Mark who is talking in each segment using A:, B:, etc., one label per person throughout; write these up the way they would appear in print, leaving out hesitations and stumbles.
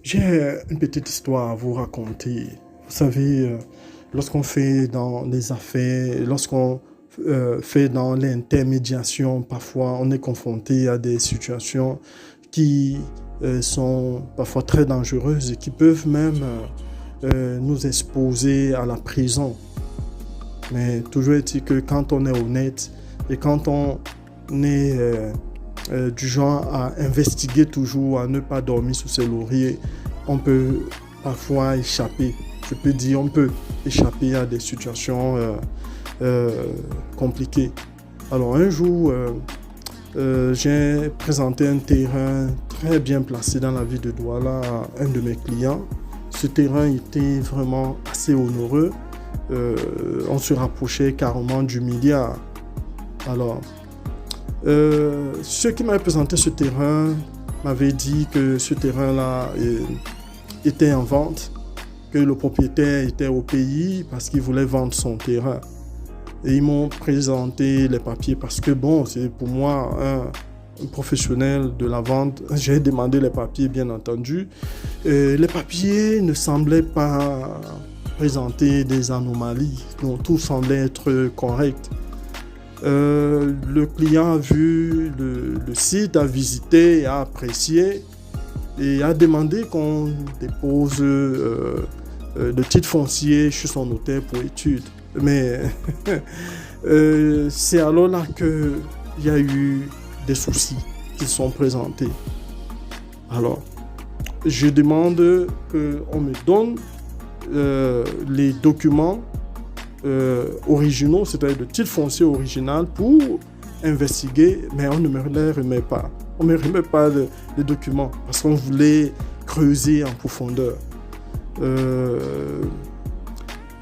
A: J'ai une petite histoire à vous raconter. Vous savez, lorsqu'on fait dans les affaires, lorsqu'on fait dans l'intermédiation, parfois on est confronté à des situations qui sont parfois très dangereuses et qui peuvent même nous exposer à la prison. Mais toujours est-il que quand on est honnête et quand on est du genre à investiguer toujours, à ne pas dormir sous ses lauriers, on peut parfois échapper. Je peux dire, on peut échapper à des situations compliquées. Alors un jour, j'ai présenté un terrain très bien placé dans la ville de Douala à un de mes clients. Ce terrain était vraiment assez onéreux. On se rapprochait carrément du milliard. Alors, ceux qui m'avaient présenté ce terrain m'avaient dit que ce terrain-là était en vente, que le propriétaire était au pays parce qu'il voulait vendre son terrain. Et ils m'ont présenté les papiers parce que bon, c'est pour moi un professionnel de la vente. J'ai demandé les papiers, bien entendu. Les papiers ne semblaient pas présenter des anomalies, donc tout semblait être correct. Le client a vu le site, a visité, a apprécié et a demandé qu'on dépose le titre foncier chez son notaire pour étude. Mais c'est alors là qu'il y a eu des soucis qui sont présentés. Alors, je demande qu'on me donne les documents originaux, c'est-à-dire le titre foncier original pour investiguer, mais on ne me les remet pas. On ne me remet pas les documents parce qu'on voulait creuser en profondeur.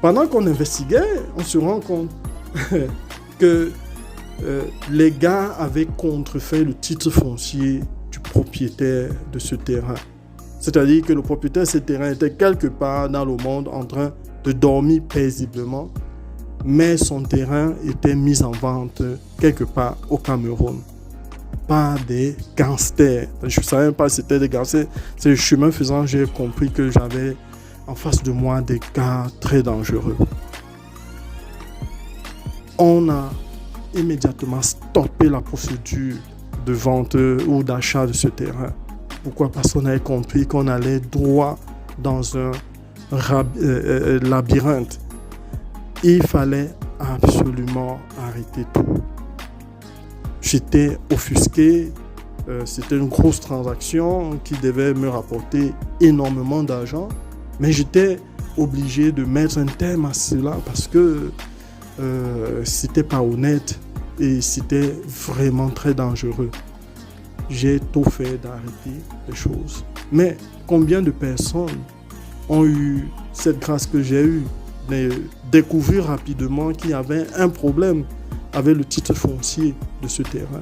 A: Pendant qu'on investiguait, on se rend compte que les gars avaient contrefait le titre foncier du propriétaire de ce terrain. C'est-à-dire que le propriétaire de ce terrain était quelque part dans le monde en train de dormir paisiblement, mais son terrain était mis en vente quelque part au Cameroun par des gangsters. Je ne savais pas si c'était des gangsters. C'est le chemin faisant, j'ai compris que j'avais en face de moi des gars très dangereux. On a immédiatement stoppé la procédure de vente ou d'achat de ce terrain. Pourquoi? Parce qu'on avait compris qu'on allait droit dans un labyrinthe. Il fallait absolument arrêter tout. J'étais offusqué. C'était une grosse transaction qui devait me rapporter énormément d'argent. Mais j'étais obligé de mettre un terme à cela parce que c'était pas honnête et c'était vraiment très dangereux. J'ai tout fait d'arrêter les choses. Mais combien de personnes ont eu cette grâce que j'ai eue de découvrir rapidement qu'il y avait un problème avec le titre foncier de ce terrain.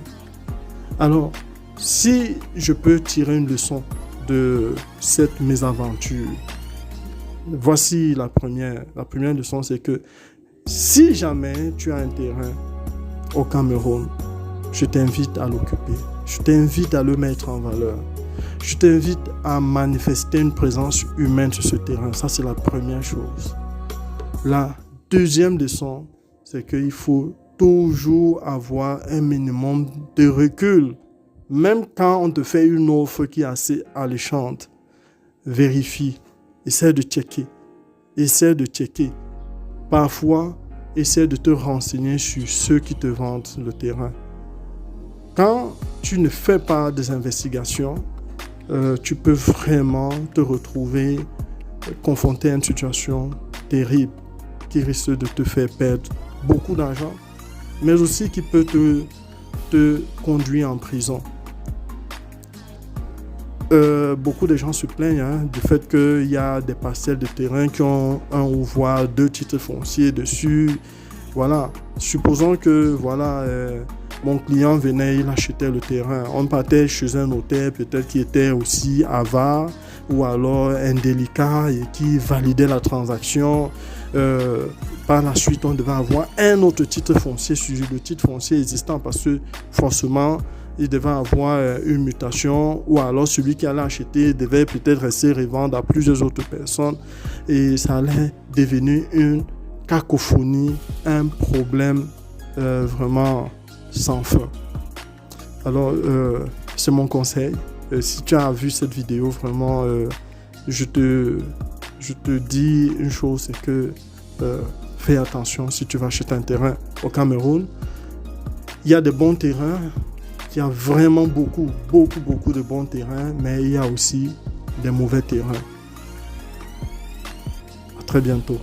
A: Alors, si je peux tirer une leçon de cette mésaventure, voici la première. La première leçon, c'est que si jamais tu as un terrain au Cameroun, je t'invite à l'occuper. Je t'invite à le mettre en valeur. Je t'invite à manifester une présence humaine sur ce terrain. Ça, c'est la première chose. La deuxième leçon, c'est qu'il faut toujours avoir un minimum de recul. Même quand on te fait une offre qui est assez alléchante, vérifie. Essaie de checker. Essaie de checker. Parfois, essaie de te renseigner sur ceux qui te vendent le terrain. Quand tu ne fais pas des investigations, tu peux vraiment te retrouver confronté à une situation terrible qui risque de te faire perdre beaucoup d'argent, mais aussi qui peut te conduire en prison. Beaucoup de gens se plaignent du fait qu'il y a des parcelles de terrain qui ont un ou voire deux titres fonciers dessus. Voilà. Supposons que voilà, mon client venait, il achetait le terrain. On partait chez un notaire peut-être qui était aussi avare ou alors indélicat et qui validait la transaction. Par la suite, on devait avoir un autre titre foncier sur le titre foncier existant parce que forcément, il devait avoir une mutation, ou alors celui qui allait acheter devait peut-être rester revendre à plusieurs autres personnes, et ça allait devenir une cacophonie, un problème vraiment sans fin. Alors, c'est mon conseil. Si tu as vu cette vidéo, vraiment, je te dis une chose, c'est que fais attention si tu vas acheter un terrain au Cameroun. Il y a de bons terrains, il y a vraiment beaucoup de bons terrains, mais il y a aussi des mauvais terrains. À très bientôt.